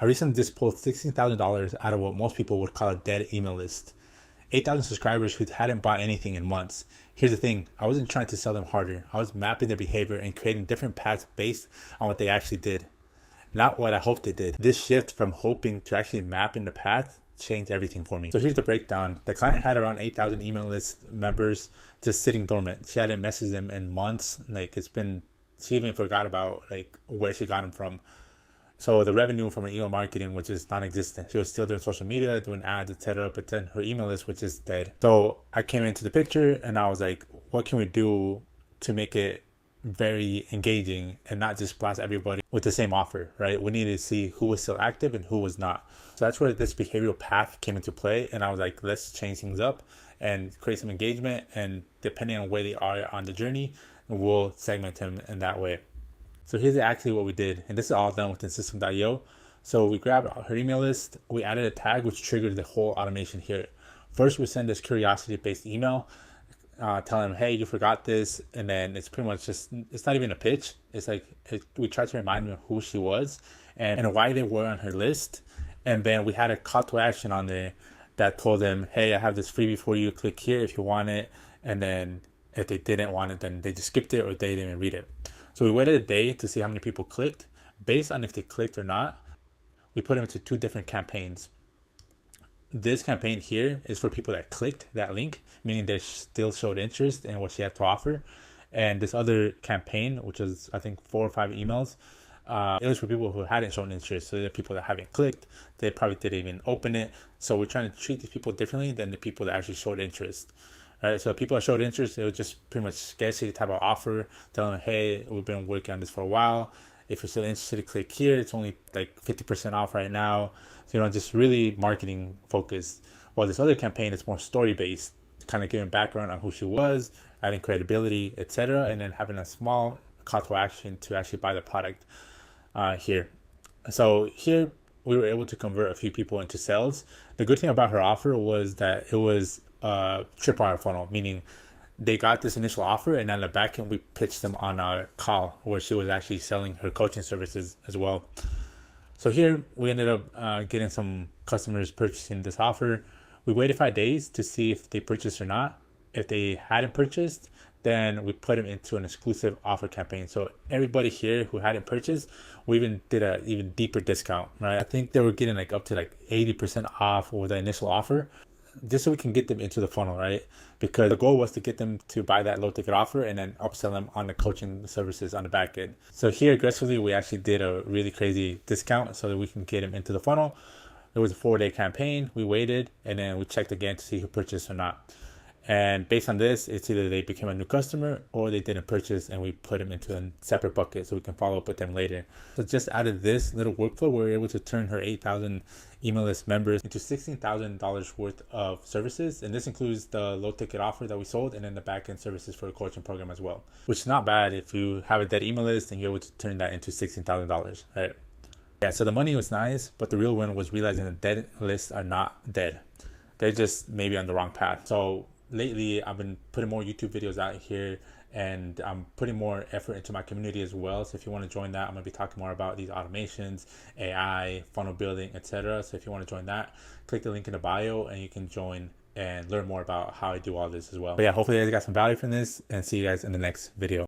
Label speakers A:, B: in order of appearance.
A: I recently just pulled $16,000 out of what most people would call a dead email list. 8,000 subscribers who hadn't bought anything in months. Here's the thing, I wasn't trying to sell them harder. I was mapping their behavior and creating different paths based on what they actually did, not what I hoped they did. This shift from hoping to actually mapping the path changed everything for me. So here's the breakdown. The client had around 8,000 email list members just sitting dormant. She hadn't messaged them in months. She even forgot about where she got them from. So the revenue from her email marketing, which is non-existent. She was still doing social media, doing ads, etc. But then her email list, which is dead. So I came into the picture and I was like, what can we do to make it very engaging and not just blast everybody with the same offer, right? We needed to see who was still active and who was not. So that's where this behavioral path came into play. And I was like, let's change things up and create some engagement. And depending on where they are on the journey, we'll segment them in that way. So here's actually what we did, and this is all done within Systeme.io. So we grabbed her email list, we added a tag which triggered the whole automation here. First, we send this curiosity-based email, telling them, hey, you forgot this, and then it's pretty much just, it's not even a pitch. It's like we tried to remind them who she was and why they were on her list, and then we had a call to action on there that told them, hey, I have this freebie for you, click here if you want it, and then if they didn't want it, then they just skipped it or they didn't read it. So we waited a day to see how many people clicked. Based on if they clicked or not, we put them into two different campaigns. This campaign here is for people that clicked that link, meaning they still showed interest in what she had to offer. And this other campaign, which is I think 4 or 5 emails, it was for people who hadn't shown interest. So they're people that haven't clicked, they probably didn't even open it. So we're trying to treat these people differently than the people that actually showed interest. All right, so people that showed interest, it was just pretty much scarcity type of offer, telling them, hey, we've been working on this for a while. If you're still interested, click here. It's only like 50% off right now. So, just really marketing focused. While this other campaign is more story based, kind of giving background on who she was, adding credibility, etc., and then having a small call to action to actually buy the product here. So here we were able to convert a few people into sales. The good thing about her offer was that it was tripwire funnel, meaning they got this initial offer and on the back end we pitched them on a call where she was actually selling her coaching services as well. So here we ended up getting some customers purchasing this offer. We waited 5 days to see if they purchased or not. If they hadn't purchased, then we put them into an exclusive offer campaign. So everybody here who hadn't purchased, we even did a even deeper discount, right? I think they were getting up to 80% off with the initial offer, just so we can get them into the funnel, right? Because the goal was to get them to buy that low ticket offer and then upsell them on the coaching services on the back end. So here aggressively, we actually did a really crazy discount so that we can get them into the funnel. It was a 4-day campaign. We waited and then we checked again to see who purchased or not. And based on this, it's either they became a new customer or they didn't purchase, and we put them into a separate bucket so we can follow up with them later. So just out of this little workflow, we were able to turn her 8,000 email list members into $16,000 worth of services. And this includes the low ticket offer that we sold and then the back end services for a coaching program as well, which is not bad if you have a dead email list and you're able to turn that into $16,000, right? Yeah, so the money was nice, but the real win was realizing that dead lists are not dead. They're just maybe on the wrong path. So lately, I've been putting more YouTube videos out here and I'm putting more effort into my community as well. So if you want to join that, I'm going to be talking more about these automations, AI, funnel building, etc. So if you want to join that, click the link in the bio and you can join and learn more about how I do all this as well. But yeah, hopefully you guys got some value from this and see you guys in the next video.